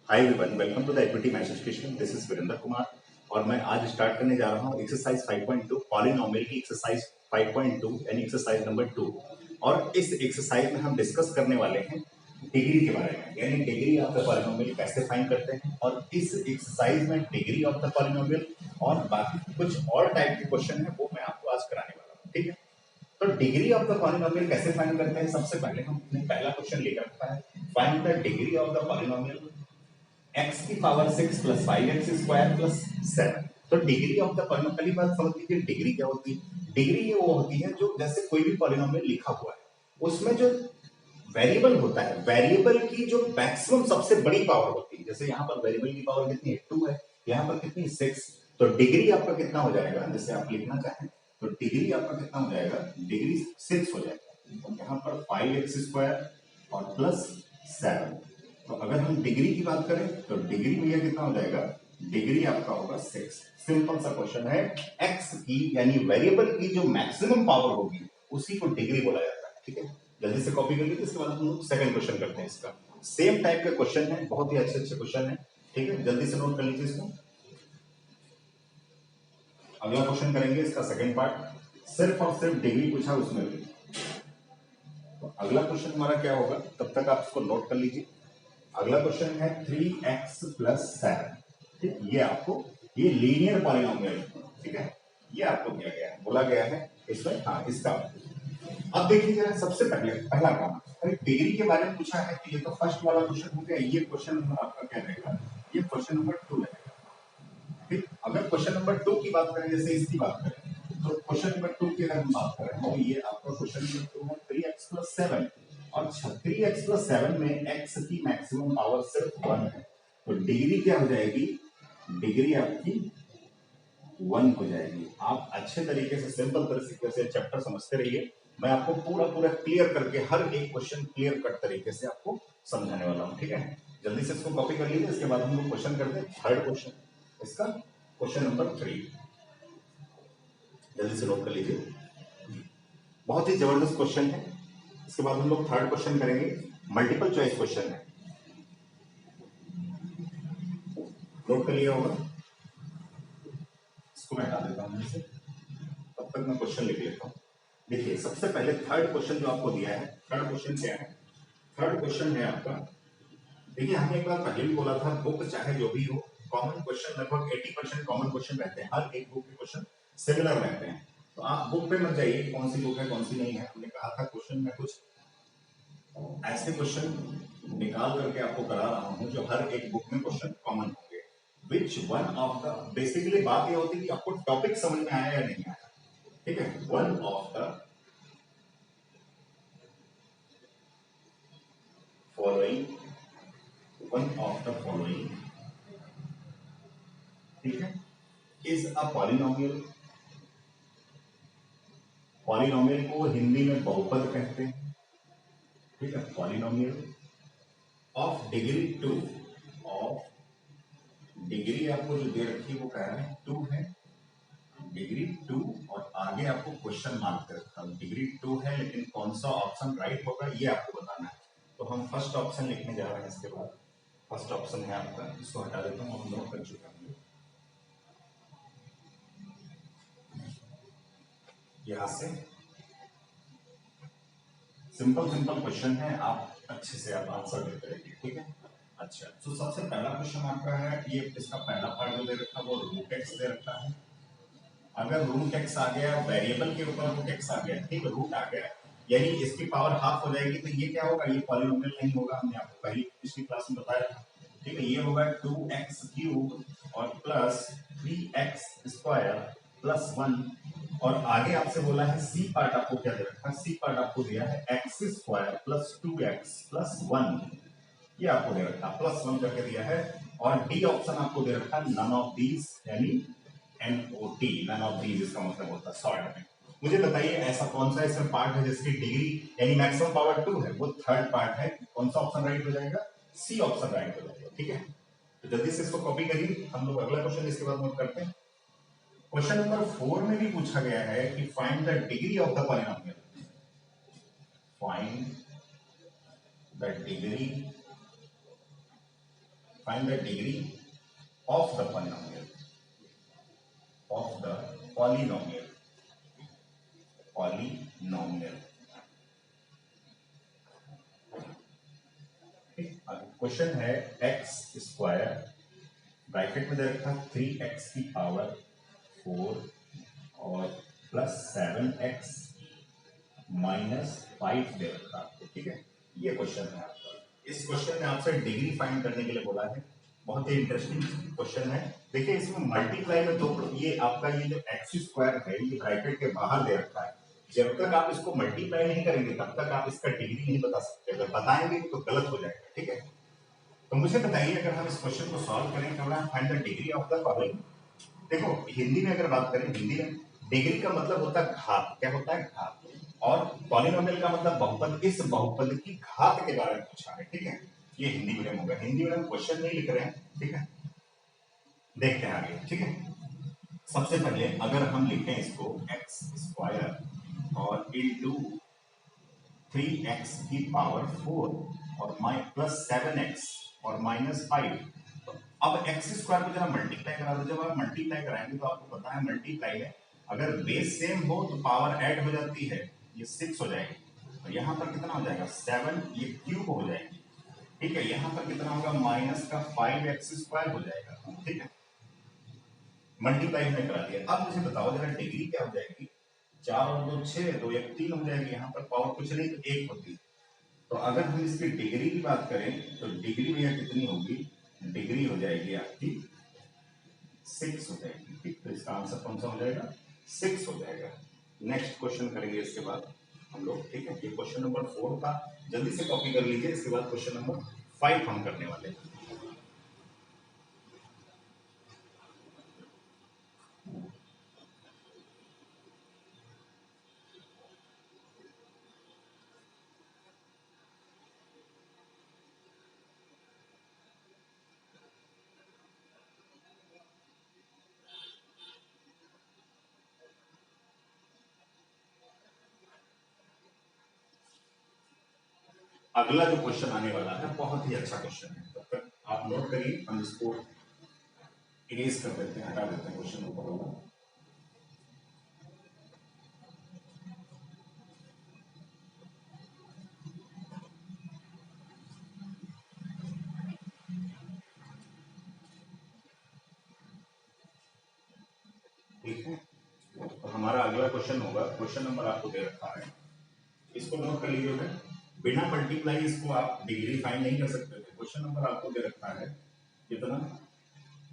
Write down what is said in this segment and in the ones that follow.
Hi everyone, welcome to the equity maths education. This is Virendra Kumar और मैं आज start करने जा रहा हूँ एक्सरसाइज 5.2 पॉलिनोमियल की एक्सरसाइज 5.2 यानी एक्सरसाइज नंबर 2। और इस एक्सरसाइज में हम डिस्कस करने वाले हैं डिग्री के बारे में, यानी डिग्री ऑफ द पॉलिनोमियल कैसे फाइंड करते हैं। और इस एक्सरसाइज में डिग्री ऑफ द पॉलिनोमियल और बाकी कुछ और टाइप के क्वेश्चन है वो मैं आपको आज कराने वाला हूँ। ठीक है, तो डिग्री ऑफ द पॉलिनोमियल कैसे फाइंड करते हैं। सबसे पहले हमने पहला क्वेश्चन लेकर रखा है, find the degree of the polynomial x की power 6 plus 5x square plus 7। तो डिग्री ऑफ द पॉलिनोमियल, पहली बात समझ लीजिए डिग्री क्या होती है। डिग्री ये वो होती है जो जैसे कोई भी पॉलिनोमियल लिखा हुआ है उसमें जो वेरिएबल होता है, वेरिएबल की जो मैक्सिमम सबसे बड़ी पावर होती है। जैसे यहाँ पर वेरिएबल की पावर कितनी है, 2 है, यहाँ पर कितनी 6। तो डिग्री आपका कितना हो जाएगा, जैसे आप लिखना चाहें तो डिग्री आपका कितना हो जाएगा, डिग्री 6 हो जाएगा। तो यहाँ पर 5x स्क्वायर और प्लस 7। तो अगर हम डिग्री की बात करें तो डिग्री भैया कितना हो जाएगा, डिग्री आपका होगा 6। सिंपल सा क्वेश्चन है, x की यानी वेरिएबल की जो मैक्सिमम पावर होगी उसी को डिग्री बोला जाता है। ठीक है, जल्दी से कॉपी कर लीजिए। इसके बाद हम लोग सेकंड क्वेश्चन करते हैं। इसका सेम टाइप का क्वेश्चन है, बहुत ही अच्छे अच्छे क्वेश्चन है। ठीक है, जल्दी से नोट कर लीजिए इसको। अगला क्वेश्चन करेंगे, इसका सेकंड पार्ट सिर्फ और सिर्फ डिग्री पूछा उसमें भी। तो अगला क्वेश्चन हमारा क्या होगा, तब तक आप इसको नोट कर लीजिए। अगला क्वेश्चन है 3x प्लस 7। ठीक, ये आपको ये लीनियर पॉलिनोमियल, ठीक है, ये आपको दिया गया है, बोला गया है इसमें। हाँ, इसका अब देखिए जरा, सबसे पहले पहला काम, अरे डिग्री के बारे में पूछा है तो ये तो फर्स्ट वाला क्वेश्चन हो गया। ये क्वेश्चन नंबर आपका क्या रहेगा, ये क्वेश्चन नंबर 2 रहेगा। ठीक, अगर क्वेश्चन नंबर 2 की बात करें, जैसे इसकी बात करें तो क्वेश्चन नंबर 2 की अगर हम बात करें तो ये आपका क्वेश्चन नंबर 2 है 3x प्लस 7। और 3x प्लस 7 में x की मैक्सिमम पावर सिर्फ 1 है, तो डिग्री क्या हो जाएगी, डिग्री आपकी 1 हो जाएगी। आप अच्छे तरीके से सिंपल तरीके से चैप्टर समझते रहिए। मैं आपको पूरा पूरा क्लियर करके हर एक क्वेश्चन क्लियर कट तरीके से आपको समझाने वाला हूँ। ठीक है, जल्दी से इसको कॉपी कर लीजिए। इसके बाद हम लोग क्वेश्चन करते हैं थर्ड क्वेश्चन, इसका क्वेश्चन नंबर 3। जल्दी से नोट कर लीजिए, बहुत ही जबरदस्त क्वेश्चन है। इसके बाद हम लोग थर्ड क्वेश्चन करेंगे, मल्टीपल चॉइस क्वेश्चन है। नोट कर लिया होगा, इसको मैं हटा देता हूं से, तब तक मैं क्वेश्चन लिख लेता हूं। देखिए सबसे पहले थर्ड क्वेश्चन जो आपको दिया है, थर्ड क्वेश्चन क्या है, थर्ड क्वेश्चन है आपका। देखिए हमने एक बार पहले भी बोला था, बुक चाहे जो भी हो, कॉमन क्वेश्चन लगभग 80% कॉमन क्वेश्चन रहते हैं, हर एक बुक के क्वेश्चन सिमिलर रहते हैं। तो आप बुक पे मत जाइए कौन सी बुक है कौन सी नहीं है। हमने कहा था क्वेश्चन में कुछ ऐसे क्वेश्चन निकाल करके आपको करा रहा हूं जो हर एक बुक में क्वेश्चन कॉमन होंगे। Which one of the, basically बात ये होती है कि आपको टॉपिक समझ में आया या नहीं आया। ठीक है, one of the following, one of the following, ठीक है, इज अ पॉलिनोमियल। पॉलिनोमियल को हिंदी में बहुपद कहते हैं। ठीक है, polynomial of degree 2, of degree आपको जो दे रखी है वो कह रहे हैं 2 है, डिग्री 2। और आगे आपको क्वेश्चन मार्क कर रखा है, डिग्री 2 है लेकिन कौन सा ऑप्शन राइट होगा ये आपको बताना है। तो हम फर्स्ट ऑप्शन लिखने जा रहे हैं। इसके बाद फर्स्ट ऑप्शन है आपका, इसको हटा देता हूँ, हम नोट कर चुके हैं यहाँ से। सिंपल सिंपल क्वेश्चन है, आप अच्छे से आप आंसर देते रहिए। ठीक है, अच्छा, तो सबसे पहला क्वेश्चन आपका है, ये इसका पहला पार्ट जो दे रखा है वो रूट एक्स दे रखा है। अगर रूट एक्स आ गया, वेरिएबल के ऊपर रूट एक्स आ गया, ठीक है, रूट आ गया यानी इसकी पावर हाफ हो जाएगी, तो ये क्या होगा, ये पॉलिनोमियल नहीं होगा। हमने आपको पहली पिछली क्लास में बताया था। ठीक है, ये होगा 2x³ और प्लस 3x स्क्वायर प्लस 1। और आगे आपसे बोला है सी पार्ट आपको क्या दे रखा है, सी पार्ट आपको दिया है x square plus 2x plus 1, ये आपको दे रखा है, प्लस 1 करके दिया है। और डी ऑप्शन आपको दे रखा है नन ऑफ दीज, यानी NOT, नन ऑफ दीज इसका मतलब होता है शॉर्ट में। मुझे बताइए ऐसा कौन सा इसमें पार्ट है जिसकी डिग्री यानी मैक्सिमम पावर 2 है, वो थर्ड पार्ट है। कौन सा ऑप्शन राइट हो जाएगा, सी ऑप्शन राइट हो जाएगा। ठीक है, तो जल्दी से इसको कॉपी करिए, हम लोग अगला क्वेश्चन इसके बाद नोट करते हैं। क्वेश्चन नंबर 4 में भी पूछा गया है कि find the degree of the polynomial, find the degree find the degree of the polynomial, of the polynomial, polynomial. Question है एक्स स्क्वायर ब्रैकेट में दे रखा 3x की पावर 4 और प्लस 7x माइनस 5 दे रखा आपको, ठीक है। ये क्वेश्चन है आपका। इस क्वेश्चन में आपसे डिग्री फाइंड करने के लिए बोला है। बहुत ही इंटरेस्टिंग क्वेश्चन है। देखिए इसमें मल्टीप्लाई में दो, ये आपका ये जो एक्स स्क्वायर है ये ब्रैकेट के बाहर दे रखा है। जब तक आप इसको मल्टीप्लाई नहीं करेंगे तब तक आप इसका डिग्री नहीं बता सकते। अगर बताएंगे तो गलत हो जाएगा, ठीक है। तो मुझे बताइए अगर हम इस क्वेश्चन को सॉल्व करें तो find the degree of the following. देखो हिंदी में अगर बात करें, हिंदी में डिग्री का मतलब होता है घात। क्या होता है? घात। और पॉलिनोमियल का मतलब बहुपद। इस बहुपद की घात के बारे में पूछा है, ठीक है। ये हिंदी मीडियम होगा। हिंदी में हम क्वेश्चन नहीं लिख रहे हैं, ठीक है। देखते हैं आगे, ठीक है। सबसे पहले अगर हम लिखें इसको एक्स स्क्वायर और इंटू 3x की पावर 4 और प्लस 7x और माइनस 5। तो अब एक्स स्क्वायर को जरा मल्टीप्लाई करा दो। जब आप मल्टीप्लाई कराएंगे तो आपको पता है मल्टीप्लाई में अगर बेस सेम हो तो पावर ऐड हो जाती है, ये 6 हो जाएगी। और यहाँ पर कितना हो जाएगा 7, ये क्यूब हो जाएगी, ठीक है। यहाँ पर कितना होगा माइनस का 5x स्क्वायर हो जाएगा, ठीक है। मल्टीप्लाई हमने करा दिया। अब मुझे बताओ जरा डिग्री क्या हो जाएगी। 4 और 2 6, 2 1 3 हो जाएगी। यहाँ पर पावर कुछ नहीं तो 1 होती है। तो अगर हम इसकी डिग्री की बात करें तो डिग्री भैया कितनी होगी? डिग्री हो जाएगी आपकी 6 हो जाएगी, ठीक। तो इसका आंसर कौन सा हो जाएगा? 6 हो जाएगा। नेक्स्ट क्वेश्चन करेंगे इसके बाद हम लोग, ठीक है। ये क्वेश्चन नंबर 4 था, जल्दी से कॉपी कर लीजिए। इसके बाद क्वेश्चन नंबर 5 हम करने वाले हैं। अगला जो क्वेश्चन आने वाला है बहुत ही अच्छा क्वेश्चन है। तब तक आप नोट करिए, हम इसको इरेज कर देते हैं, हटा देते हैं क्वेश्चन ऊपर वाला। ठीक है, तो हमारा अगला क्वेश्चन होगा, क्वेश्चन नंबर आपको दे रखा है, इसको नोट कर लीजिए। बिना मल्टीप्लाई इसको आप डिग्री फाइंड नहीं कर सकते थे। क्वेश्चन नंबर आपको दे रखा है कितना?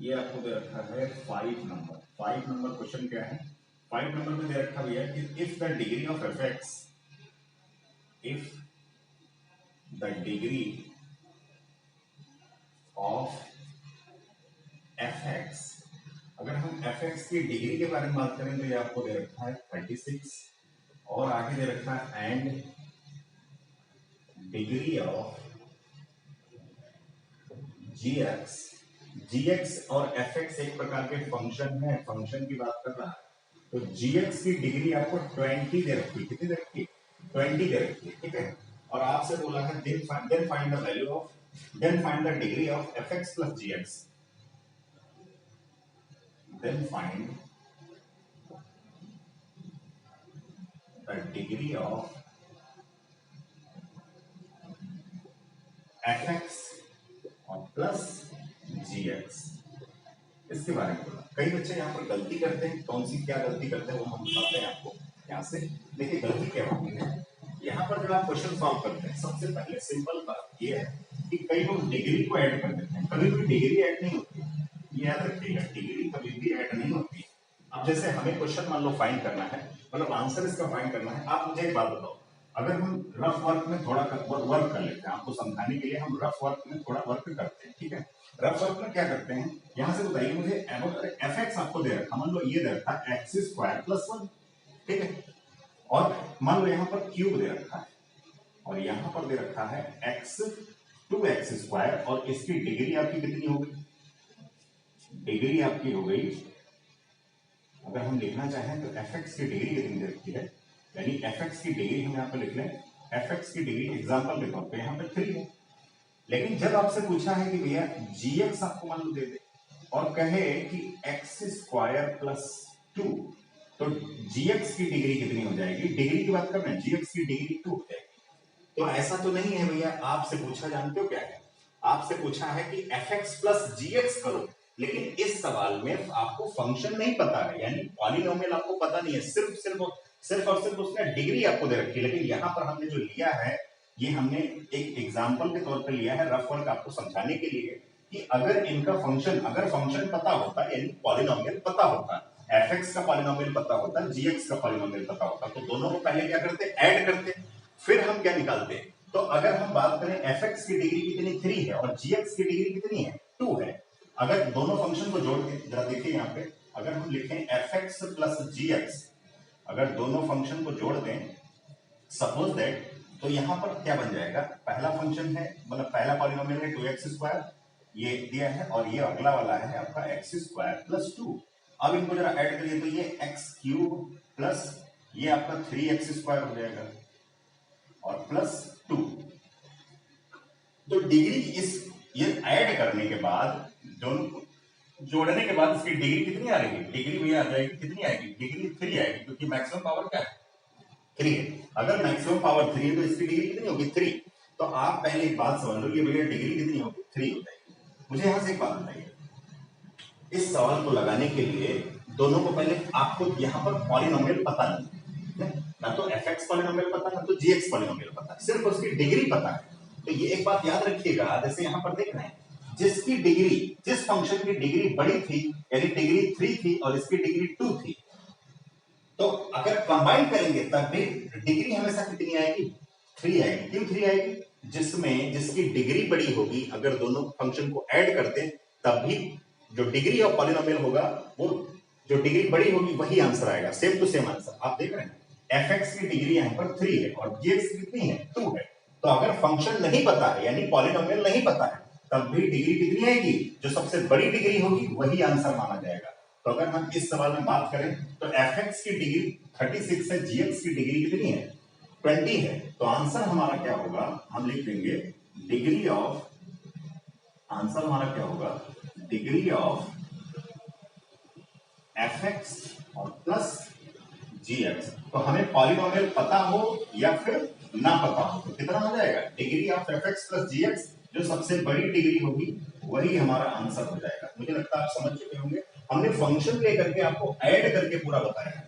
ये आपको दे रखा है 5 नंबर। 5 नंबर क्वेश्चन क्या है? 5 नंबर में दे रखा भैया कि if the degree of F x, if the degree of F x, अगर हम एफ एक्स की डिग्री के बारे में बात करें तो ये आपको दे रखा है 36 और आगे दे रखा है and degree of G X. G X और एफ एक्स एक प्रकार के फंक्शन है, फंक्शन की बात कर रहा है। तो जी एक्स की डिग्री आपको 20 दे रखी है। कितनी दे रखी है? 20 दे रखी है, ठीक है। और आपसे बोला है then find the value of, then find the degree of F X plus G X. then find the degree of fx और प्लस gx। इसके बारे में बोला। कई बच्चे यहाँ पर गलती करते हैं, कौन सी क्या गलती करते हैं वो हम बताते हैं आपको। यहाँ से देखिए गलती क्या होती है। यहाँ पर जब आप क्वेश्चन सॉल्व करते हैं सबसे पहले सिंपल बात ये है कि कई लोग डिग्री को ऐड कर देते हैं। कभी भी डिग्री ऐड नहीं होती, ये याद रखिएगा, डिग्री कभी भी ऐड नहीं होती। अब जैसे हमें क्वेश्चन मान लो फाइंड करना है, मतलब आंसर इसका फाइंड करना है। आप मुझे एक बात बताओ, अगर हम रफ वर्क में थोड़ा वर्क कर लेते हैं, आपको समझाने के लिए हम रफ वर्क में थोड़ा वर्क करते हैं, ठीक है। रफ वर्क में क्या करते हैं, यहाँ से बताइए मुझे एफ एक्स आपको दे रखा, मान लो ये दे रखा एक्स स्क्वायर प्लस 1, ठीक है। और मान लो यहाँ पर क्यूब दे रखा है और यहाँ पर दे रखा है एक्स 2x स्क्वायर और इसकी डिग्री आपकी कितनी हो गई? डिग्री आपकी हो गई, अगर हम लिखना चाहें तो एफ एक्स की डिग्री कितनी दे रखी है, यानी एफ एक्स की डिग्री हम यहाँ पे लिख लें, एफ एक्स की डिग्री एग्जाम्पल के तौर पे यहाँ पे 3 है। लेकिन जब आपसे पूछा है कि भैया gx आपको मान लो दे दे और कहे कि x स्क्वायर प्लस 2, तो gx की डिग्री कितनी हो जाएगी? डिग्री की बात कर रहे हैं, gx की डिग्री 2 हो जाएगी। तो ऐसा तो नहीं है भैया, आपसे पूछा जानते हो क्या है? आपसे पूछा है कि fx प्लस gx करो, लेकिन इस सवाल में आपको फंक्शन नहीं पता है, यानी पॉलिनोमियल आपको पता नहीं है, सिर्फ और सिर्फ उसने डिग्री आपको दे रखी है। लेकिन यहां पर हमने जो लिया है, ये हमने एक एग्जाम्पल के तौर पर लिया है, रफ वर्क आपको समझाने के लिए कि अगर फंक्शन पता होता, यानी पॉलिनोमियल पता होता, fx का पॉलिनोमियल पता होता, gx का पॉलिनोमियल पता होता, तो दोनों को पहले क्या करते? ऐड करते, फिर हम क्या निकालते हैं। तो अगर हम बात करें fx की डिग्री कितनी 3 है और gx की डिग्री कितनी है 2 है, अगर दोनों फंक्शन को जोड़ के जरा देखिए यहाँ पे, अगर हम लिखें fx प्लस gx, अगर दोनों फंक्शन को जोड़ दें सपोज दैट, तो यहां पर क्या बन जाएगा? पहला फंक्शन है, मतलब पहला पॉलिनोमियल है 2x स्क्वायर, ये दिया है, और ये अगला वाला है आपका x स्क्वायर प्लस 2। अब इनको जरा ऐड करिए तो ये x क्यूब प्लस ये आपका 3x स्क्वायर हो जाएगा और प्लस 2। तो डिग्री ये ऐड करने के बाद, दोनों को जोड़ने के बाद इसकी डिग्री कितनी आ रही है? डिग्री भैया आ जाएगी, कितनी आएगी? डिग्री 3 आएगी, क्योंकि मैक्सिमम पावर क्या है? 3 है। अगर मैक्सिमम पावर 3 है तो इसकी डिग्री कितनी होगी? 3। तो आप पहले एक बात समझ लो, ये भैया डिग्री कितनी होगी? 3 हो जाएगी। मुझे यहां से एक बात बताइए, इस सवाल को लगाने के लिए दोनों को पहले आपको यहां पर पॉलिनोमियल पता नहीं है, ना तो fx पॉलिनोमियल पता, ना तो gx पॉलिनोमियल पता, सिर्फ उसकी डिग्री पता है। तो ये एक बात याद रखिएगा, जैसे यहां पर देख रहे हैं, जिसकी डिग्री, जिस फंक्शन की डिग्री बड़ी थी, यानी डिग्री 3 थी और इसकी डिग्री 2 थी, तो अगर कंबाइन करेंगे तब भी डिग्री हमेशा कितनी आएगी? 3 आएगी। क्यों 3 आएगी? जिसकी डिग्री बड़ी होगी, अगर दोनों फंक्शन को ऐड करते हैं तब भी जो डिग्री ऑफ पॉलिनोमियल होगा, वो जो डिग्री बड़ी होगी वही आंसर आएगा, सेम टू सेम आंसर। आप देख रहे हैं fx की डिग्री यहाँ पर 3 है और gx कितनी है? 2 है। तो अगर फंक्शन नहीं पता है, यानी पॉलिनोमियल नहीं पता है, तब भी डिग्री कितनी आएगी? जो सबसे बड़ी डिग्री होगी वही आंसर माना जाएगा। तो अगर हम इस सवाल में बात करें तो fx की डिग्री 36 है, gx की डिग्री कितनी है? 20 है। तो आंसर हमारा क्या होगा? हम लिख देंगे डिग्री ऑफ, आंसर हमारा क्या होगा? डिग्री ऑफ fx और प्लस gx। तो हमें पॉलिनोमियल पता हो या फिर ना पता हो तो कितना हो जाएगा? Degree of fx plus gx, जो सबसे बड़ी डिग्री होगी वही हमारा आंसर हो जाएगा। मुझे लगता है आप समझ चुके होंगे, हमने फंक्शन लेकर के आपको ऐड करके पूरा बताया।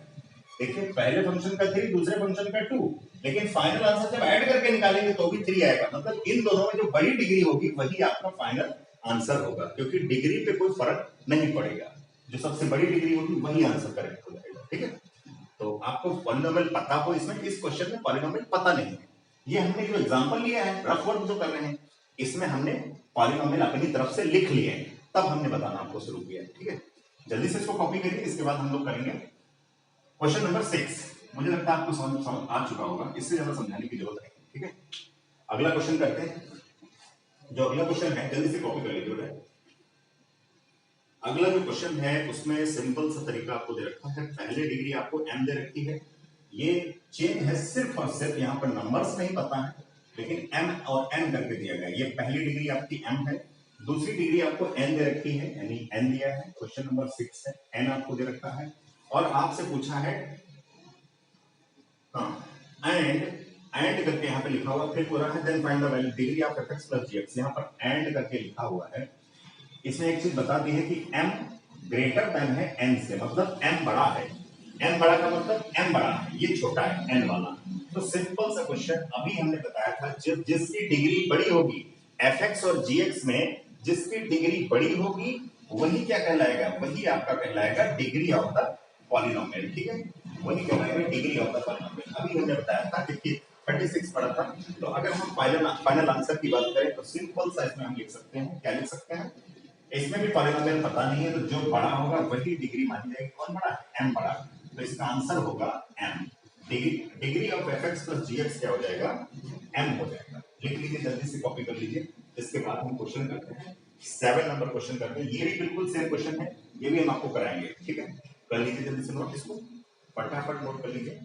देखिए पहले फंक्शन का 3, दूसरे फंक्शन का 2, लेकिन फाइनल आंसर जब ऐड करके निकालेंगे तो भी 3 आएगा। मतलब इन दोनों में जो बड़ी डिग्री होगी वही आपका फाइनल आंसर होगा, क्योंकि डिग्री पे कोई फर्क नहीं पड़ेगा, जो सबसे बड़ी डिग्री होगी वही आंसर करेक्ट हो जाएगा। ठीक है, तो आपको पॉलिनोमियल पता हो, इसमें इस क्वेश्चन में पॉलिनोमियल पता नहीं है। ये हमने जो एग्जांपल लिया है, रफ वर्क जो कर रहे हैं, इसमें हमने पॉलिनोमियल अपनी तरफ से लिख लिए हैं, तब हमने बताना आपको शुरू किया है। ठीक है, जल्दी से इसको कॉपी करिए, इसके बाद हम लोग करेंगे क्वेश्चन नंबर 6। मुझे लगता है आपको समझ आ चुका होगा, इससे ज्यादा समझाने की जरूरत नहीं। ठीक है, अगला क्वेश्चन करते हैं। जो अगला क्वेश्चन है जल्दी से कॉपी कर लीजिए। अगला जो क्वेश्चन है उसमें सिंपल सा तरीका आपको दे रखा है, पहले डिग्री आपको m दे रखी है, ये चेंज है सिर्फ और सिर्फ, यहाँ पर नंबर्स नहीं पता है, लेकिन m और n करके दिया गया। ये पहली डिग्री आपकी m है, दूसरी डिग्री आपको n दे रखी है, यानी n दिया है, क्वेश्चन नंबर 6 है, n आपको दे रखा है और आपसे पूछा है हाँ एंड करके यहाँ पे लिखा हुआ, फिर पूरा है then find the value degree of fx plus gx। यहाँ पर एंड करके लिखा हुआ है। इसमें एक चीज बता दी है कि m ग्रेटर देन है n से, मतलब m बड़ा है। m बड़ा का मतलब m बड़ा है, ये छोटा है n वाला। तो सिंपल सा क्वेश्चन अभी हमने बताया था, जब जिसकी डिग्री बड़ी होगी fx और gx में, जिसकी डिग्री बड़ी होगी वही क्या कहलाएगा? वही आपका कहलाएगा डिग्री ऑफ द पॉलिनोमियल। ठीक है, वही कहलाएगा डिग्री ऑफ द पॉलिनोमियल। अभी हमने बताया था कि 36 पढ़ा था। तो अगर हम फाइनल आंसर की बात करें तो सिंपल सा इसमें हम लिख सकते हैं, क्या लिख सकते हैं? इसमें भी पॉलिनोमियल पता नहीं है, तो जो बड़ा होगा वही डिग्री मानी जाएगी। कौन बड़ा है? m बड़ा। तो इसका आंसर होगा m। Degree of fx plus gx क्या हो जाएगा? m हो जाएगा। लिख लीजिए, जल्दी से कॉपी कर लीजिए। इसके बाद हम क्वेश्चन करते हैं, 7 नंबर क्वेश्चन करते हैं। ये भी बिल्कुल सेम क्वेश्चन है, ये भी हम आपको कराएंगे। ठीक है, कर लीजिए जल्दी से नोट, इसको फटाफट नोट कर लीजिए।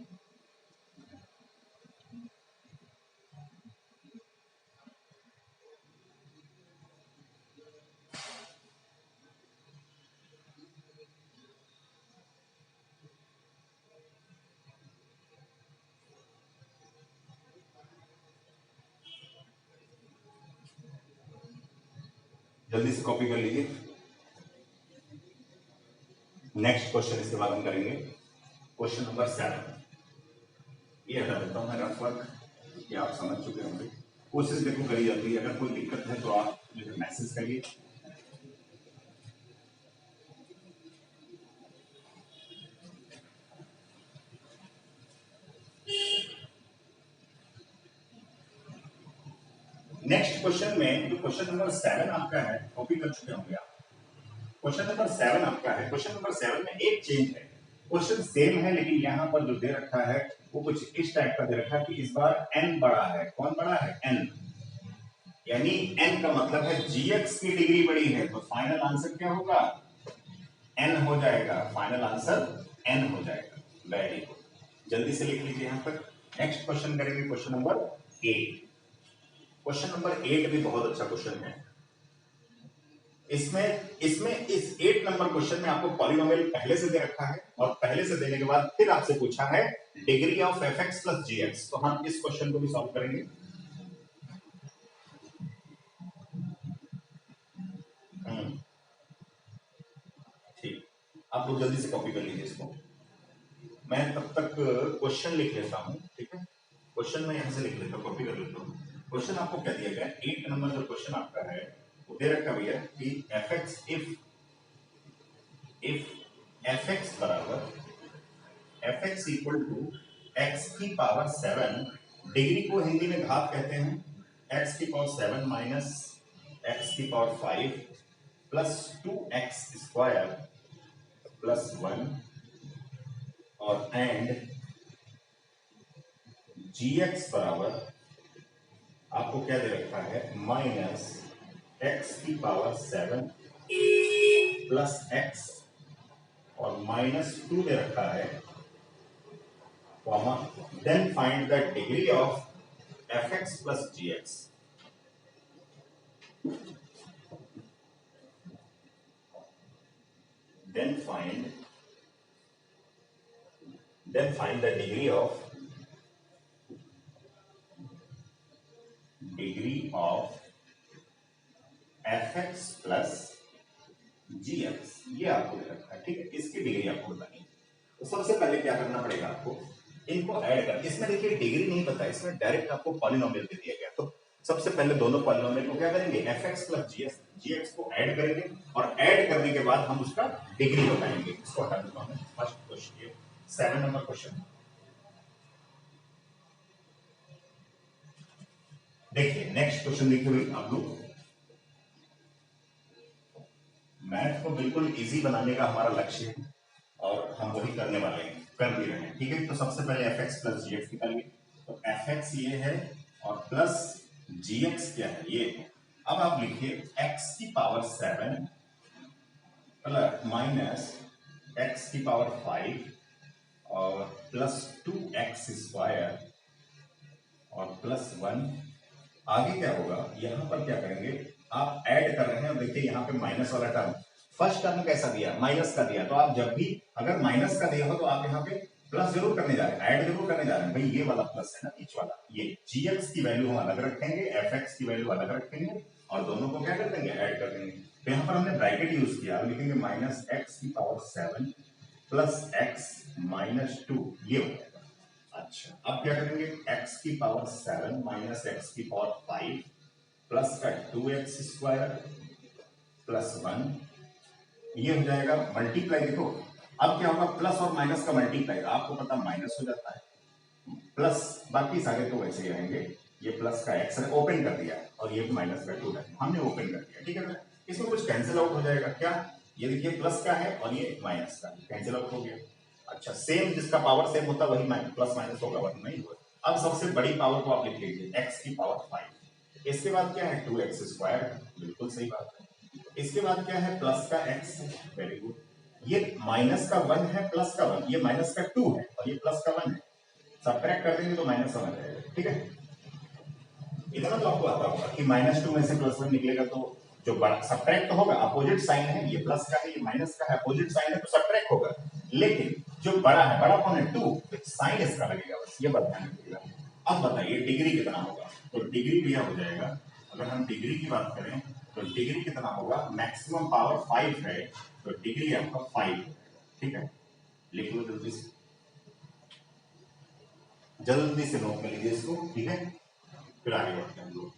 जल्दी से कॉपी कर लीजिए। नेक्स्ट क्वेश्चन इसके बाद हम करेंगे क्वेश्चन नंबर 7। ये हटा देता हूं मैं रफ वर्क, ये आप समझ चुके होंगे। कोशिश देखो करी जाती है, अगर कोई दिक्कत है तो आप मुझे मैसेज करिए। नेक्स्ट क्वेश्चन में जो क्वेश्चन नंबर 7 आपका है, कॉपी कर चुके होंगे आप। क्वेश्चन नंबर 7 आपका है। क्वेश्चन नंबर 7 में एक चेंज है, क्वेश्चन सेम है लेकिन यहाँ पर जो दे रखा है वो कुछ इस टाइप का दे रखा है कि इस बार n बड़ा है। कौन बड़ा है? n। यानी n का मतलब है gx की डिग्री बड़ी है, तो फाइनल आंसर क्या होगा? n हो जाएगा। फाइनल आंसर n हो जाएगा। वेरी गुड, जल्दी से लिख लीजिए यहाँ पर। नेक्स्ट क्वेश्चन करेंगे क्वेश्चन नंबर 8। क्वेश्चन नंबर 8 भी बहुत अच्छा क्वेश्चन है। इसमें इस 8 नंबर क्वेश्चन में आपको पॉलिनोमियल पहले से दे रखा है और पहले से देने के बाद फिर आपसे पूछा है degree of F X plus G X. तो हम इस क्वेश्चन को भी सॉल्व करेंगे। ठीक, आप लोग जल्दी से कॉपी कर लीजिए इसको। मैं तब तक क्वेश्चन लिख लेता हूं, ठीक है? क्वेश्चन में यहां से लिख लेता हूं, कॉपी कर लेता हूं। क्वेश्चन आपको क्या दिया गया? 8 नंबर जो क्वेश्चन आपका है वो दे रखा भैया कि f x if f x बराबर f x equal to x की पावर 7, डिग्री को हिंदी में घात कहते हैं, एक्स की पावर 7 माइनस एक्स की power 5 plus 2x square plus 1 और एंड gx बराबर आपको क्या दे रखा है? माइनस एक्स की पावर 7 प्लस x और माइनस 2 दे रखा है, comma, then find the degree of fx plus gx। then find the degree of fx plus gx। ये आपको दे रखा है, ठीक है? इसकी डिग्री आपको बतानी है। तो सबसे पहले क्या करना पड़ेगा आपको? इनको ऐड कर। इसमें देखिए डिग्री नहीं पता, इसमें डायरेक्ट आपको पॉलिनोमियल दे दिया गया। तो सबसे पहले दोनों पॉलिनोमियल को क्या करेंगे? fx प्लस gx को ऐड करेंगे और ऐड करने के बाद हम उसका डिग्री बताएंगे। इसको हटा देता हूं। फर्स्ट क्वेश्चन, 7 नंबर क्वेश्चन देखिए। नेक्स्ट क्वेश्चन देखिए आप लोग। मैथ को बिल्कुल इजी बनाने का हमारा लक्ष्य है और हम वही करने वाले हैं, कर भी रहे हैं, ठीक है? तो सबसे पहले F X plus G x निकालिए। तो एफ एक्स ये है और प्लस जी एक्स क्या है? ये है। अब आप लिखिए एक्स की पावर 7 प्लस माइनस एक्स की पावर 5 और प्लस 2x स्क्वायर और प्लस 1। आगे क्या होगा? यहां पर क्या करेंगे? आप ऐड कर रहे हैं, देखिए यहाँ पे माइनस वाला टर्म, फर्स्ट टर्म कैसा दिया? माइनस का दिया। तो आप जब भी अगर माइनस का दिया हो तो आप यहाँ पे प्लस जरूर करने जा रहे हैं, ऐड जरूर करने जा रहे हैं। भाई ये वाला प्लस है ना, बीच वाला, ये gx की वैल्यू हम अलग रखेंगे, fx की वैल्यू अलग रखेंगे और दोनों को क्या कर देंगे? ऐड कर देंगे। तो यहाँ पर हमने ब्रैकेट यूज किया, लिखेंगे माइनस एक्स की पावर 7 प्लस एक्स माइनस 2, ये हो जाएगा। अच्छा, अब क्या करेंगे? x की पावर 7 माइनस एक्स की पावर 5 प्लस का 2x स्क्वायर प्लस 1, ये हो जाएगा मल्टीप्लाई। देखो अब क्या होगा? प्लस और माइनस का मल्टीप्लाई, आपको पता माइनस हो जाता है, प्लस बाकी सारे तो वैसे ही रहेंगे। ये प्लस का x ओपन कर दिया और ये माइनस का 2 है, हमने ओपन कर दिया, ठीक है ना? इसमें कुछ कैंसिल आउट हो जाएगा क्या? ये देखिए प्लस का है और ये माइनस का, कैंसिल आउट हो गया। अच्छा, सेम जिसका पावर सेम होता वही प्लस माइनस होगा, वरना नहीं होगा। अब सबसे बड़ी पावर को आप लिख लीजिए, x की पावर 5। इसके बाद क्या है? 2x स्क्वायर, बिल्कुल सही बात है। इसके बाद क्या है? प्लस का x, वेरी गुड। ये माइनस का 1 है, प्लस का 1, ये माइनस का 2 है और ये प्लस का 1 है। सबट्रैक्ट कर देंगे तो माइनस 1 आ जाएगा, ठीक है? इतना तो आपको आता होगा कि माइनस 2 में से प्लस 1 निकलेगा तो जो बड़ा सबट्रैक्ट तो होगा, अपोजिट साइन है, ये प्लस का है ये माइनस का है, अपोजिट साइन है तो सबट्रैक्ट होगा। लेकिन जो बड़ा है, बड़ा कौन है? 2, साइन इसका लगेगा, बस ये बात ध्यान रखिएगा। अब बताइए डिग्री कितना होगा? तो डिग्री भैया हो जाएगा, अगर हम डिग्री की बात करें तो तो डिग्री कितना होगा, मैक्सिमम पावर 5 है तो डिग्री आपका 5 है। ठीक है, लिख लो जल्दी से नोट कर लीजिए इसको। ठीक है, फिर आगे बढ़ते हैं हम लोग।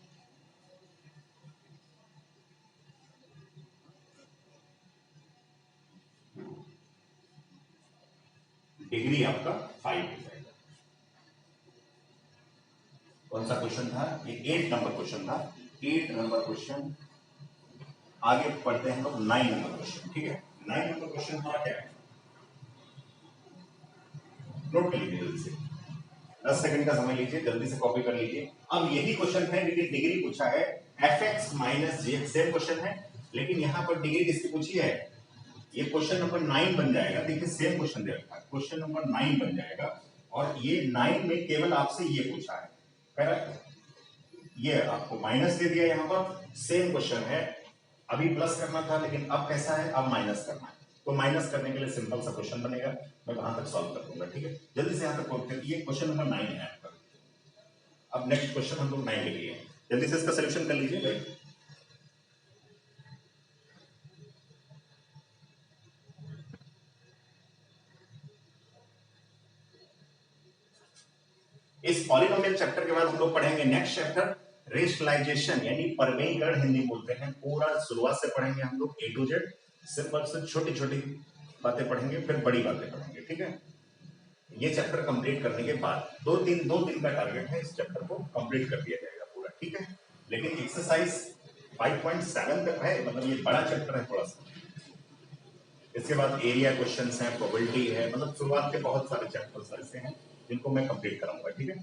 डिग्री आपका 5 हो जाएगा। कौन सा क्वेश्चन था ये, 8 नंबर क्वेश्चन था। 8 नंबर क्वेश्चन। आगे पढ़ते हैं हम लोग 9 नंबर क्वेश्चन। ठीक है, 9 नंबर क्वेश्चन हमारा क्या है, नोट कर लीजिए जल्दी से, 10 सेकंड का समय लीजिए, जल्दी से कॉपी कर लीजिए। अब यही क्वेश्चन है लेकिन डिग्री पूछा है एफ एक्स माइनस जी एक्स, सेम क्वेश्चन है लेकिन यहां पर डिग्री किसकी पूछी है। ये क्वेश्चन नंबर 9 बन जाएगा। देखिए सेम क्वेश्चन दे रखा है, क्वेश्चन नंबर 9 बन जाएगा और ये 9 में केवल आपसे ये पूछा है, करेक्ट। ये आपको माइनस दे दिया, यहाँ पर सेम क्वेश्चन है। अभी प्लस करना था लेकिन अब कैसा है, अब माइनस करना है। तो माइनस करने के लिए सिंपल सा क्वेश्चन बनेगा, मैं वहां तक सॉल्व कर दूंगा। ठीक है, जल्दी से यहाँ तक कॉपी करिए, क्वेश्चन नंबर 9 है आपका। अब नेक्स्ट क्वेश्चन हम लोग 9 के लिए, जल्दी से इसका सोल्यूशन कर लीजिए भाई। इस पॉलिनोमियल चैप्टर के बाद हम लोग पढ़ेंगे नेक्स्ट चैप्टर रेशनलाइजेशन, यानी परमेयीकरण हिंदी बोलते हैं। पूरा शुरुआत से पढ़ेंगे हम लोग ए टू जेड, सिंपल से छोटी छोटी बातें पढ़ेंगे फिर बड़ी बातें पढ़ेंगे। ठीक है, ये चैप्टर कंप्लीट करने के बाद दो दिन का टारगेट है, इस चैप्टर को कंप्लीट कर दिया जाएगा पूरा। ठीक है, लेकिन एक्सरसाइज 5.7 तक है, मतलब ये बड़ा चैप्टर है थोड़ा सा। इसके बाद एरिया क्वेश्चंस हैं, प्रोबेबिलिटी है, मतलब शुरुआत के बहुत सारे चैप्टर्स ऐसे हैं जिनको मैं कंप्लीट कराऊंगा। ठीक है,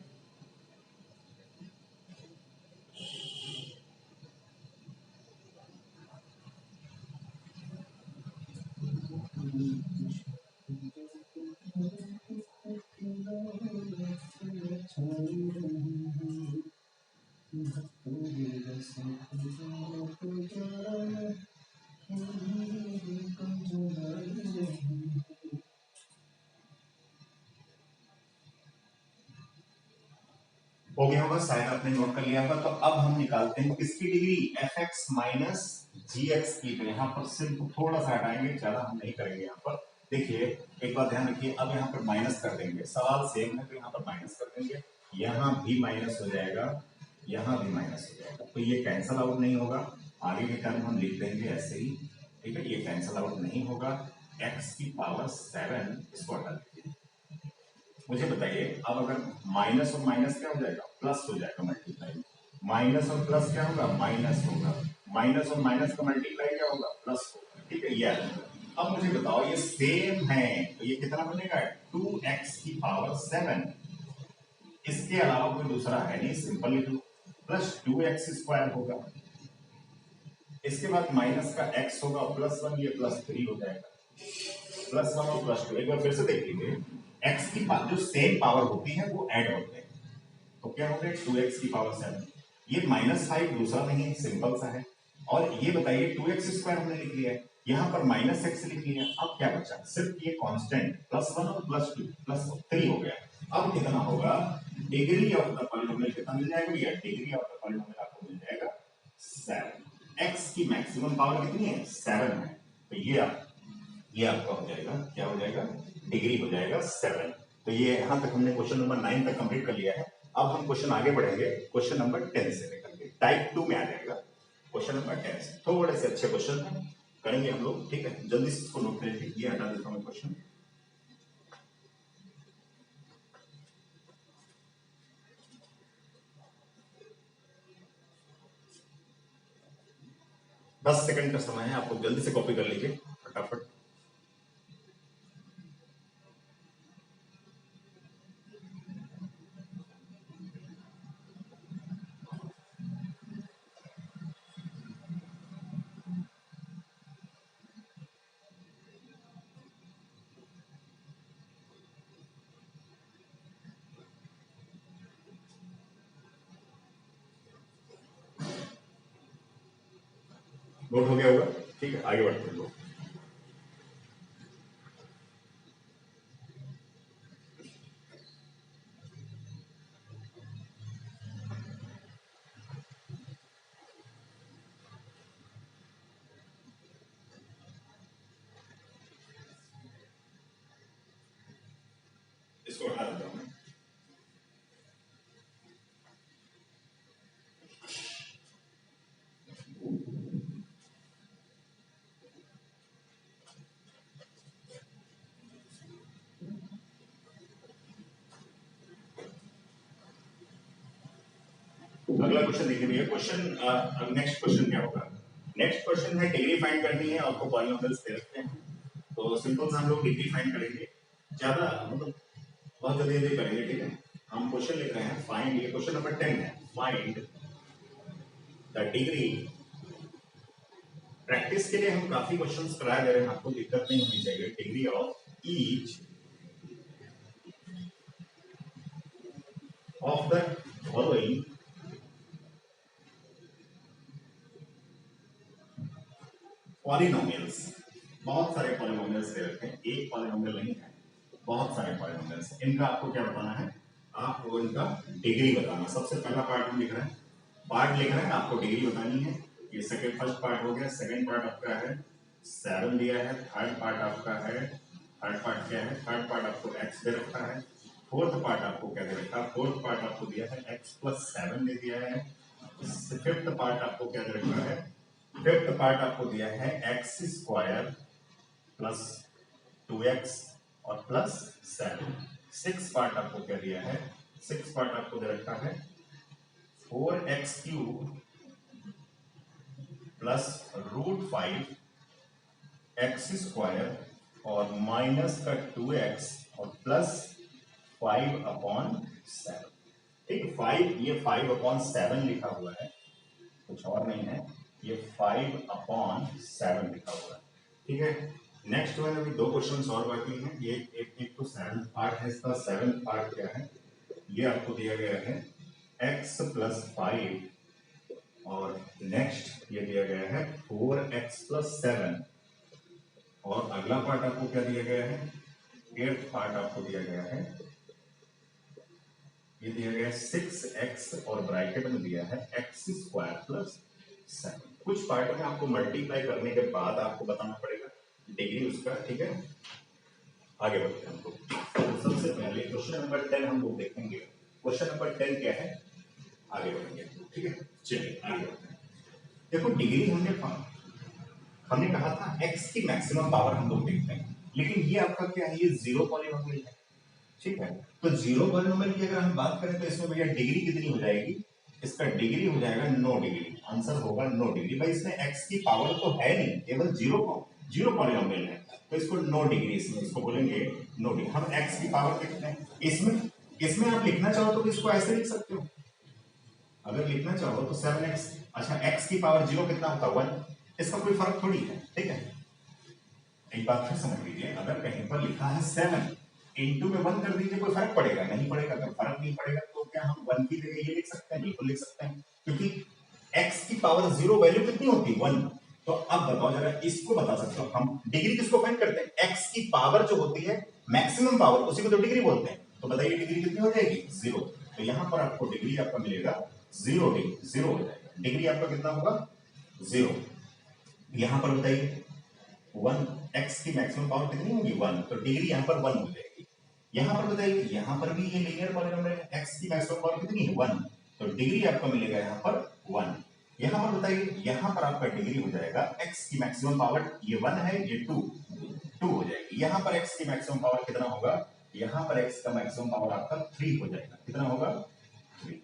हो गया होगा, शायद आपने नोट कर लिया होगा। तो अब हम निकालते हैं किसकी डिग्री, एफ एक्स माइनस जी एक्स की। तो यहाँ पर सिर्फ थोड़ा सा हटाएंगे, ज्यादा हम नहीं करेंगे यहाँ पर। देखिए एक बात ध्यान रखिए, अब यहाँ पर माइनस कर देंगे, सवाल सेम है तो यहाँ पर माइनस कर देंगे, यहाँ भी माइनस हो जाएगा, यहाँ भी माइनस हो जाएगा, तो ये कैंसल आउट नहीं होगा। आगे के टर्म हम लिख देंगे ऐसे ही। ठीक है, ये कैंसल आउट नहीं होगा। एक्स की पावर 7 इसको हटा दीजिए। मुझे बताइए अब अगर माइनस और माइनस क्या हो जाएगा, प्लस हो जाएगा मल्टीप्लाई। माइनस और प्लस क्या होगा, माइनस होगा। माइनस और माइनस का मल्टीप्लाई क्या होगा, प्लस होगा। ठीक है, ये अब मुझे बताओ ये सेम है तो ये कितना बनेगा, 2x की पावर 7। इसके अलावा कोई दूसरा है नहीं, सिंपल ही प्लस 2x स्क्वायर होगा। इसके बाद माइनस का x होगा, प्लस 1, ये प्लस 3 हो जाएगा। प्लस 1 और प्लस 2 एक बार फिर से देख लीजिए, x की जो सेम पावर होती है वो ऐड होते हैं, तो क्या हो गया 2x की पावर 7। ये -5 दूसरा नहीं है, सिंपल सा है। और ये बताइए 2x स्क्वायर हमने लिख लिया है, यहाँ पर -x लिख लिया। अब क्या बचा, सिर्फ ये कांस्टेंट प्लस 1 और प्लस 2 प्लस 3 हो गया। अब कितना होगा, डिग्री ऑफ द पॉलिनोमियल कितना मिल जाएगा भैया, डिग्री ऑफ द पॉलिनोमियल आपको मिल जाएगा 7। x की मैक्सिमम पावर कितनी है, 7 है, तो ये आपका हो जाएगा, क्या हो जाएगा, डिग्री हो जाएगा 7। तो ये यहां तक हमने क्वेश्चन नंबर 9 तक कंप्लीट कर लिया है। अब हम क्वेश्चन आगे बढ़ेंगे, क्वेश्चन नंबर 10 से लेकर के टाइप 2 में आ जाएगा। क्वेश्चन नंबर 10 से थोड़े से अच्छे क्वेश्चन करेंगे हम लोग। ठीक है, जल्दी से इसको नोट करेंगे, ये हटा देता हूं क्वेश्चन। दस सेकंड का समय है, आपको जल्दी से कॉपी कर लीजिए फटाफट। नोट हो गया होगा, ठीक है, आगे बढ़ते हैं लोग। इसको हटा देता हूँ। अगला क्वेश्चन देखिए भैया, क्वेश्चन नेक्स्ट क्वेश्चन क्या होगा? नेक्स्ट क्वेश्चन है डिग्री फाइंड करनी है, आपको पॉलिनोमियल्स दे रखते हैं, तो सिंपल से हम लोग डिग्री फाइंड करेंगे, ज्यादा मतलब बहुत जल्दी करेंगे, ठीक है। हम क्वेश्चन लिख रहे हैं फाइंड, ये क्वेश्चन नंबर 10 है, फाइंड द डिग्री। प्रैक्टिस के लिए हम काफी क्वेश्चंस करा दे रहे हैं, आपको दिक्कत नहीं होनी चाहिए। Degree of each of the following polynomials. बहुत सारे पॉलिनोमियल्स दे रखे हैं, एक पॉलिनोमियल नहीं है, बहुत सारे पॉलिनोमियल्स। इनका आपको क्या बताना है? आपको इनका डिग्री बताना। सबसे पहला पार्ट हम लिख रहे हैं, पार्ट लिख रहे हैं, आपको डिग्री बतानी है। ये सेकंड फर्स्ट पार्ट हो गया। सेकंड पार्ट आपका है 7 दिया है। थर्ड पार्ट आपका है, थर्ड पार्ट क्या है? थर्ड पार्ट आपको x दे रखा है। फोर्थ पार्ट आपको क्या दे रखा है? फोर्थ पार्ट आपको दिया है x + 7 दे दिया है। फिफ्थ पार्ट आपको क्या दे रखा है? फिफ्थ पार्ट आपको दिया है x² + 2x और +7। सिक्स पार्ट आपको क्या दिया है? सिक्स पार्ट आपको दे रखा है 4x³ + √5 x² और -2x और +5/7। ठीक, 5, ये 5/7 लिखा हुआ है, कुछ और नहीं है, ये 5/7 लिखा हुआ है, ठीक है। नेक्स्ट वाले अभी दो क्वेश्चंस और बाकी हैं। ये एक तो 7th पार्ट है, इसका 7th पार्ट क्या है? ये आपको दिया गया है x + 5 और नेक्स्ट ये दिया गया है 4x + 7 और अगला पार्ट आपको क्या दिया गया है? 8th पार्ट आपको दिया गया है, ये दिया गया है 6x और ब्रैकेट में दिया है x² + 7। कुछ पार्ट में आपको मल्टीप्लाई करने के बाद आपको बताना पड़ेगा डिग्री उसका, ठीक है। आगे बढ़ते हैं हम लोग। तो सबसे पहले क्वेश्चन नंबर 10 हम लोग देखेंगे। क्वेश्चन नंबर 10 क्या है? आगे बढ़ेंगे, ठीक है। चलिए आगे बढ़ते हैं। देखो डिग्री हमने कहा था x की मैक्सिमम पावर हम लोग देखते हैं, लेकिन ये आपका क्या है? ये जीरो पॉलीनोमियल है, ठीक है। तो जीरो पॉलीनोमियल की अगर हम बात करें तो इसमें भैया डिग्री कितनी हो जाएगी? इसका डिग्री हो जाएगा नो डिग्री। आंसर होगा नो डिग्री। भाई इसमें x की पावर तो है नहीं, केवल जीरो पॉलीनोमियल है, तो इसको नो डिग्री, इसको बोलेंगे नो डिग्री। हम x की पावर देखते हैं, इसमें आप लिखना चाहो तो इसको ऐसे लिख सकते हो, अगर लिखना चाहो तो 7x। अच्छा, x की पावर 0 कितना होता है? 1। इसका कोई फर्क थोड़ी है, ठीक है। एक बात फिर समझ लीजिए, अगर कहीं पर लिखा है 7 इंटू में 1 कर दीजिए, कोई फर्क पड़ेगा? नहीं पड़ेगा। अगर फर्क नहीं पड़ेगा तो क्या हम 1 की जगह ये लिख सकते हैं? बिल्कुल लिख सकते हैं, क्योंकि x की पावर 0 वैल्यू कितनी होती है? 1। तो अब बताओ जरा, इसको बता सकते हो हम डिग्री किसको फाइंड करते हैं? x की पावर जो होती है मैक्सिमम पावर, उसी को तो डिग्री बोलते हैं। तो बताइए डिग्री कितनी हो जाएगी? 0। तो यहां पर आपको डिग्री आपका मिलेगा 0 डिग्री, 0 हो जाएगा। डिग्री आपका कितना होगा? 0। यहां पर बताइए 1, x की मैक्सिमम पावर कितनी होगी? 1, तो डिग्री यहां पर 1 हो जाएगी। यहां पर बताइए, यहां पर भी ये लीनियर पॉलीनोमियल है, x की मैक्सिमम पावर कितनी है? 1, तो डिग्री आपका मिलेगा यहां पर 1। यहां पर बताइए, यहां पर आपका डिग्री हो जाएगा x की मैक्सिमम पावर, ये 1 है, ये 2 हो जाएगी। यहां पर x की मैक्सिमम पावर कितना होगा? यहां पर x का मैक्सिमम पावर आपका 3 हो जाएगा। कितना होगा? 3।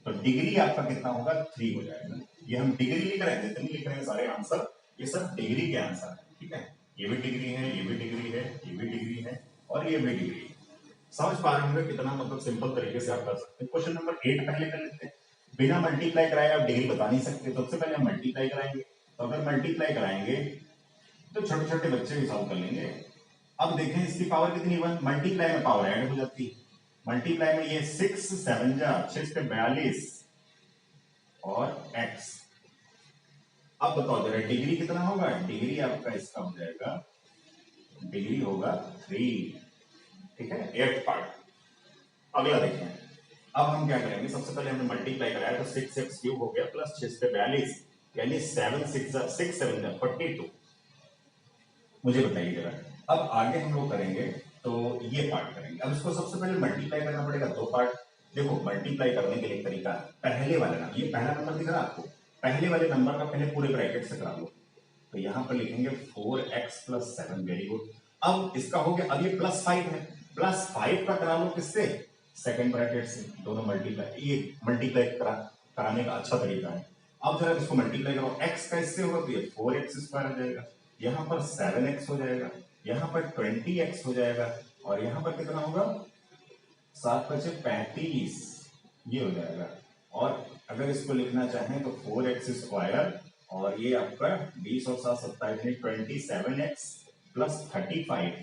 तो डिग्री आपका कितना होगा? 3 हो जाएगा। ये हम डिग्री लिख रहे हैं, जितने लिख रहे हैं सारे आंसर, ये सब डिग्री के आंसर है, ठीक है। ये भी डिग्री है, ये भी डिग्री है, ये भी डिग्री है और ये भी डिग्री है। समझ पा रहे होंगे कितना मतलब सिंपल तरीके से आप कर सकते हैं। क्वेश्चन नंबर 8 पहले कर लेते हैं। बिना मल्टीप्लाई कराए आप डिग्री बता नहीं सकते, सबसे पहले हम मल्टीप्लाई कराएंगे। तो अगर मल्टीप्लाई कराएंगे तो छोटे छोटे बच्चे भी सॉल्व कर लेंगे। अब देखें इसकी पावर कितनी? 1। मल्टीप्लाई में पावर ऐड हो जाती है। मल्टीप्लाई में ये 6 7 जा 6 पे 42 और x। अब बताओ जरा डिग्री कितना होगा? डिग्री आपका इसका हो जाएगा, डिग्री होगा 3, ठीक है। 8th part. अगला देखें, अब हम क्या करेंगे? सबसे पहले हमने मल्टीप्लाई कराया तो 6x³ हो गया प्लस 6 पे 42, यानी 7 6 7 42। मुझे बताइए जरा, अब आगे हम लोग करेंगे तो ये पार्ट करेंगे। अब इसको सबसे पहले मल्टीप्लाई करना पड़ेगा, दो पार्ट। देखो मल्टीप्लाई करने के लिए एक तरीका है, पहले वाले नंबर, ये पहला नंबर दिख रहा है आपको, पहले वाले नंबर का पहले पूरे ब्रैकेट से करा लो। तो यहाँ पर लिखेंगे 4x + 7, वेरी गुड। अब इसका हो गया, अब ये +5 है, +5 का करा लो किससे, सेकंड ब्रैकेट से, दोनों मल्टीप्लाई, ये मल्टीप्लाई कराने का अच्छा तरीका है। अब जरा इसको मल्टीप्लाई करो, x का इससे होगा तो ये 4x² हो जाएगा, यहाँ पर 7x हो जाएगा, यहाँ पर 20x हो जाएगा, और यहाँ पर कितना होगा, 7 × 5 = 35, ये हो जाएगा। और अगर इसको लिखना चाहें तो 4x² और ये आपका 20 और 7 27 27x + 35,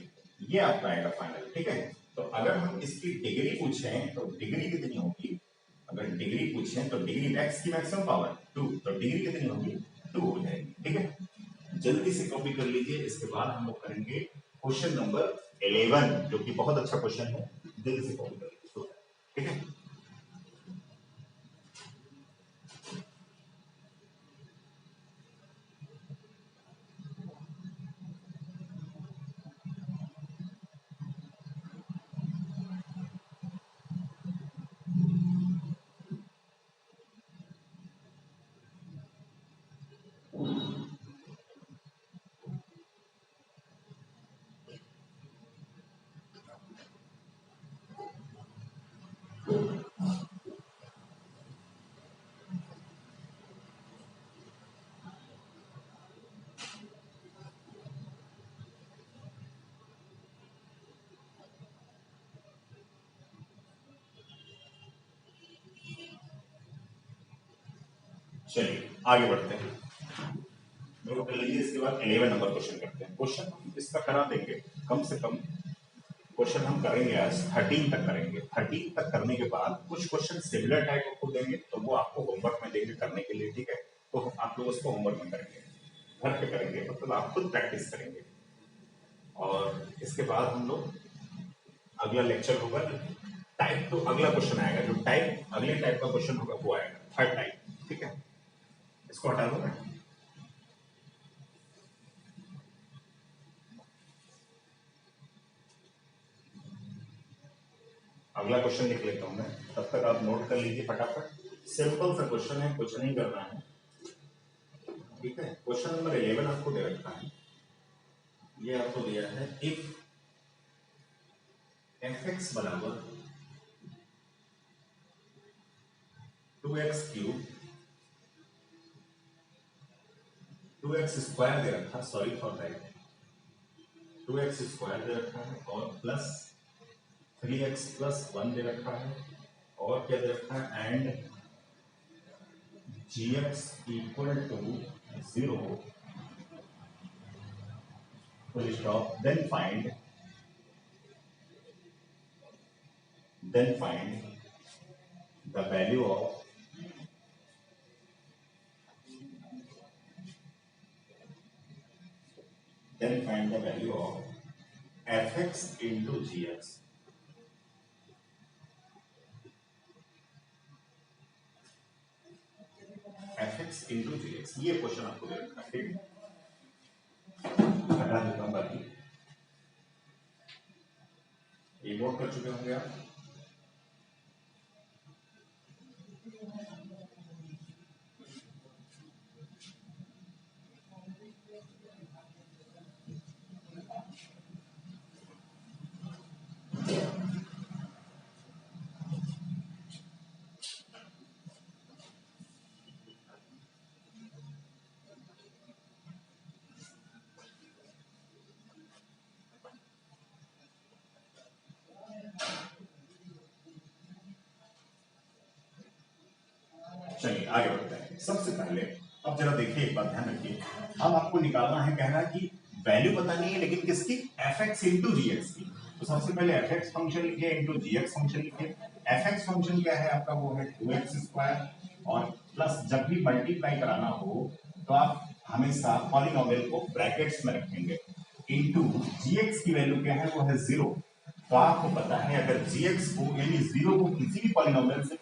ये आपका आएगा फाइनल। ठीक है, तो अगर हम इसकी डिग्री पूछें तो डिग्री कितनी होगी, अगर डिग्री पूछें तो डिग्री x की मैक्सिमम पावर 2, तो डिग्री कितनी होगी, 2 हो जाएगी। ठीक है, जल्दी से कॉपी कर लीजिए। इसके बाद हम लोग करेंगे क्वेश्चन नंबर 11, जो कि बहुत अच्छा क्वेश्चन है, जल्दी से कॉपी कर लीजिए। ठीक है, चलिए आगे बढ़ते हैं। मेरे को लीजिए, इसके बाद 11 नंबर क्वेश्चन करते हैं। क्वेश्चन हम इसका करा देंगे, कम से कम क्वेश्चन हम करेंगे आज 13 तक करेंगे। 13 तक करने के बाद कुछ क्वेश्चन सिमिलर टाइप को देंगे, तो वो आपको होमवर्क में देंगे करने के लिए। ठीक है, तो आप लोग उसको होमवर्क में करेंगे, घर पे करेंगे, मतलब आप खुद प्रैक्टिस करेंगे। और इसके बाद हम लोग अगला लेक्चर होगा टाइप, तो अगला क्वेश्चन आएगा, जो टाइप अगले टाइप का क्वेश्चन होगा वो आएगा, थर्ड टाइप। ठीक है, इसको हटा दो मैं, अगला क्वेश्चन लिख लेता हूं मैं, तब तक आप नोट कर लीजिए फटाफट। सिंपल सा क्वेश्चन है, कुछ नहीं करना है। ठीक है, क्वेश्चन नंबर 11 आपको दे रखा है, ये आपको दिया है, इफ fx = 2x³ 2x² दे रखा, सॉरी फॉर दैट, 2x² दे रखा है और प्लस 3x + 1 दे रखा है, और क्या दे रखा है, and gx = 0, full stop, then find the value of fx into gx। fx into gx, ये क्वेश्चन आपको दे रखा है। ठीक है, हटा देता हूं, बाकी ये नोट कर चुके होंगे आप। चलिए आगे बढ़ते हैं। सबसे पहले अब जरा देखिए, एक बात ध्यान रखिए, अब आपको निकालना है, कहना है कि वैल्यू पता नहीं है लेकिन किसकी, fx into gx की। तो सबसे पहले fx फंक्शन लिखिए into gx फंक्शन लिखिए। fx फंक्शन क्या है आपका, वो है 2x², और प्लस जब भी मल्टीप्लाई कराना हो तो आप हमेशा पॉलिनोमियल को ब्रैकेट्स में रखेंगे, इनटू gx की वैल्यू क्या है, वो है 0। तो आपको पता है अगर gx को यानी 0 को किसी भी पॉलिनोमियल से,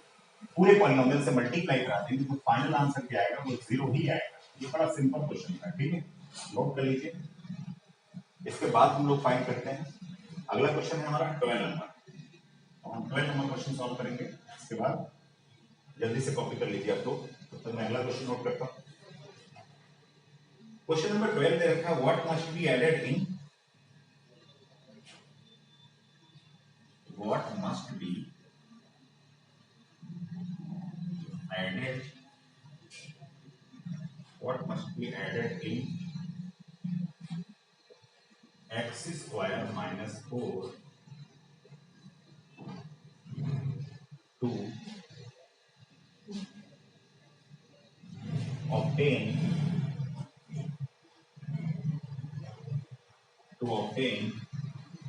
पूरे पॉलिनोमियल से मल्टीप्लाई करा देंगे तो फाइनल आंसर क्या आएगा, वो 0 ही आएगा। ये बड़ा सिंपल क्वेश्चन है। ठीक है, नोट कर लीजिए। इसके बाद हम लोग फाइंड करते हैं अगला क्वेश्चन है हमारा 12 नंबर। हम 12 नंबर क्वेश्चन सॉल्व करेंगे, इसके बाद जल्दी से कॉपी कर लीजिए आप लोग, तो मैं अगला क्वेश्चन नोट करता हूँ। क्वेश्चन नंबर 12 दे रखा है, what must be added in, what must be added, what must be added in x square minus 4 to obtain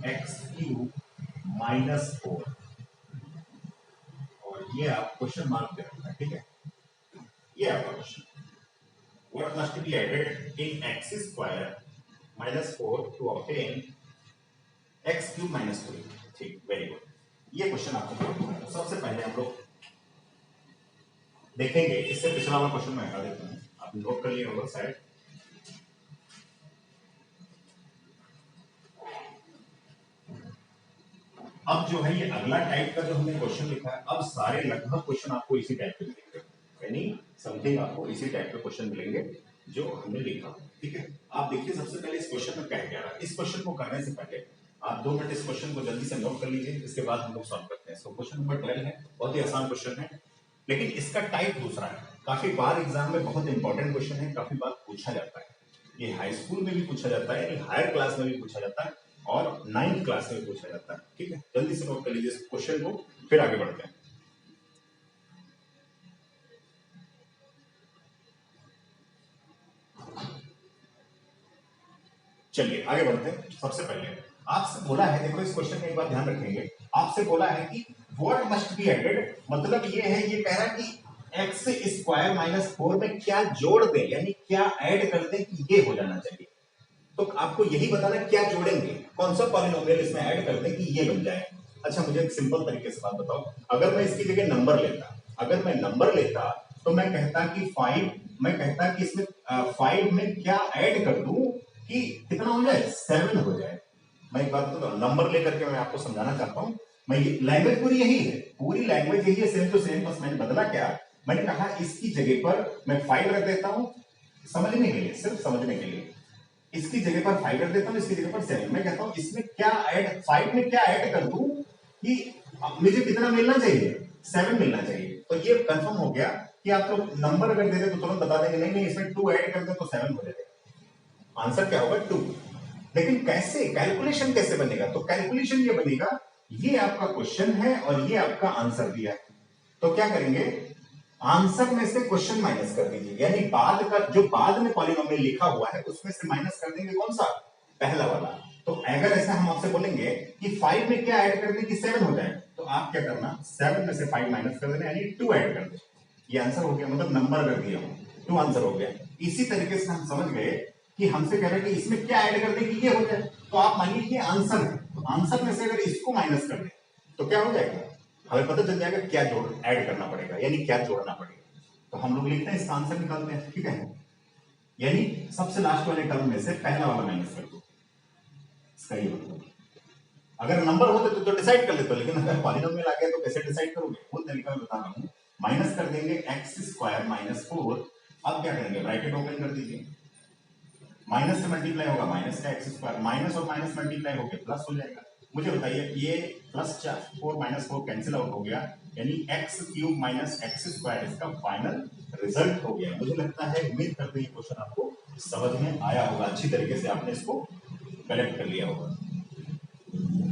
x cube minus 4, और ये आप क्वेश्चन मार्क दे रखना है, ठीक है। ये आपका question, what must be added in x square minus 4 to obtain x cube minus 3, ठीक, वेरी गुड। ये क्वेश्चन आपको करना है। सबसे पहले हम लोग देखेंगे, इससे पिछला वाला क्वेश्चन मैं हटा देता हूँ, आप नोट कर लिए होगा शायद। अब जो है ये अगला टाइप का जो हमने क्वेश्चन लिखा है, अब सारे लगभग क्वेश्चन आपको इसी टाइप के मिलेंगे, यानी समथिंग आपको इसी टाइप के क्वेश्चन मिलेंगे जो हमने लिखा, ठीक है। आप देखिए सबसे पहले इस क्वेश्चन में कह क्या रहा है। इस क्वेश्चन को करने से पहले आप 2 मिनट इस क्वेश्चन को जल्दी से नोट कर लीजिए, इसके बाद हम लोग सॉल्व करते हैं। सो क्वेश्चन नंबर 12 है, बहुत ही आसान क्वेश्चन है, लेकिन इसका टाइप दूसरा है। काफी बार एग्जाम में बहुत इंपॉर्टेंट क्वेश्चन है, काफी बार पूछा जाता है। ये हाई स्कूल में भी पूछा जाता है, यानी हायर क्लास में भी पूछा जाता है, और 9th क्लास में पूछा जाता है, ठीक है। जल्दी से नोट कर लीजिए इस क्वेश्चन को, फिर आगे बढ़ते हैं। चलिए आगे बढ़ते हैं। सबसे पहले आपसे बोला है, देखो इस क्वेश्चन में एक बात ध्यान रखेंगे, आपसे बोला है कि व्हाट मस्ट बी एडेड, मतलब ये है, ये कह रहा है कि एक्स स्क्वायर माइनस 4 में क्या जोड़ दें, यानी क्या ऐड कर दें कि ये हो जाना चाहिए। तो आपको यही बताना क्या जोड़ेंगे, कौन सा पॉलिनोमियल इसमें ऐड कर दें कि ये बन जाए। अच्छा मुझे एक सिंपल तरीके से बात बताओ, अगर मैं इसकी जगह नंबर लेता, अगर मैं नंबर लेता तो मैं कहता कि 5, मैं कहता कि इसमें 5 में क्या ऐड कर दूं कि कितना हो जाए, 7 हो जाए। मैं एक बात बताऊं, नंबर लेकर के मैं आपको समझाना चाहता हूं। मैं ये लैंग्वेज पूरी यही है, पूरी लैंग्वेज यही है, सेम टू सेम, बस मैंने बदला क्या, मैंने कहा इसकी जगह पर मैं 5 रख देता हूं, समझने के लिए, सिर्फ समझने के लिए। इसकी जगह पर 5 रख देता हूं, इसकी जगह पर 7। मैं कहता हूं इसमें क्या ऐड, 5 में क्या ऐड कर दूं कि मुझे कितना मिलना चाहिए, 7 मिलना चाहिए। तो ये कंफर्म हो गया कि आप लोग नंबर अगर दे दे तो तुरंत बता देंगे नहीं नहीं इसमें 2 ऐड कर दे तो 7 हो जाएगा। आंसर क्या होगा, 2। लेकिन कैसे, कैलकुलेशन कैसे बनेगा, तो कैलकुलेशन ये बनेगा, ये आपका क्वेश्चन है और ये आपका आंसर दिया है, तो क्या करेंगे, आंसर में से क्वेश्चन माइनस कर दीजिए, यानी बाद का जो बाद में पॉलिनोमियल लिखा हुआ है उसमें से माइनस कर देंगे कौन सा, पहला वाला। तो अगर ऐसा हम आपसे बोलेंगे कि 5 में क्या ऐड कर दें कि 7 हो जाए, तो आप क्या करना, 7 में से 5 माइनस कर देना, यानी 2 ऐड कर दे। ये आंसर हो गया, मतलब नंबर कर दिया, 2 आंसर हो गया। इसी तरीके से हम समझ गए कि हमसे कह रहे हैं कि इसमें क्या ऐड कर दे कि ये हो जाए, तो आप मानिए ये आंसर है, तो आंसर में से अगर इसको माइनस कर दे तो क्या हो जाएगा, हमें पता चल जाएगा क्या जोड़ ऐड करना पड़ेगा, यानी क्या जोड़ना पड़ेगा। तो हम लोग लिखते हैं, इसका आंसर निकालते हैं, ठीक है। यानी सबसे लास्ट वाले टर्म में से पहला वाला माइनस कर दो, इसका ये मतलब। अगर नंबर होते तो डिसाइड कर लेते, लेकिन अगर पॉलिनोमियल आ गया तो कैसे डिसाइड करोगे, वो तरीका मैं बता रहा हूं। माइनस कर देंगे एक्स स्क्वायर माइनस 4, अब क्या करेंगे, ब्रैकेट ओपन कर दीजिए, माइनस से मल्टीप्लाई होगा माइनस का एक्स स्क्वायर, माइनस और माइनस मल्टीप्लाई होकर प्लस हो जाएगा। मुझे बताइए ये प्लस 4 माइनस 4 कैंसिल आउट हो गया, यानी x cube minus x square इसका फाइनल रिजल्ट हो गया। मुझे लगता है, उम्मीद करते हैं ये क्वेश्चन आपको समझ में आया होगा, अच्छी तरीके से आपने इसको कलेक्ट कर लिया होगा,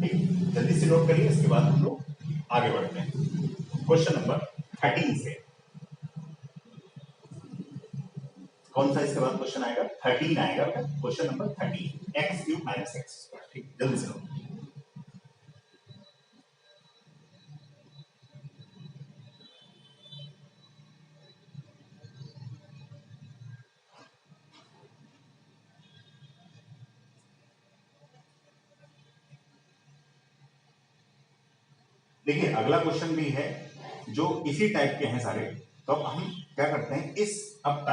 ठीक। जल्दी से नोट करिए, इसके बाद हम लोग आगे बढ़ते हैं क्वेश्चन नंबर 13 से। कौन सा इसके बाद क्वेश्चन आएगा, 13 आएगा, question number 13, x cube minus x square, ठीक। जल्दी से नोट। देखिए अगला क्वेश्चन भी है जो इसी टाइप के हैं सारे, तो अब हम क्या करते हैं, इस अब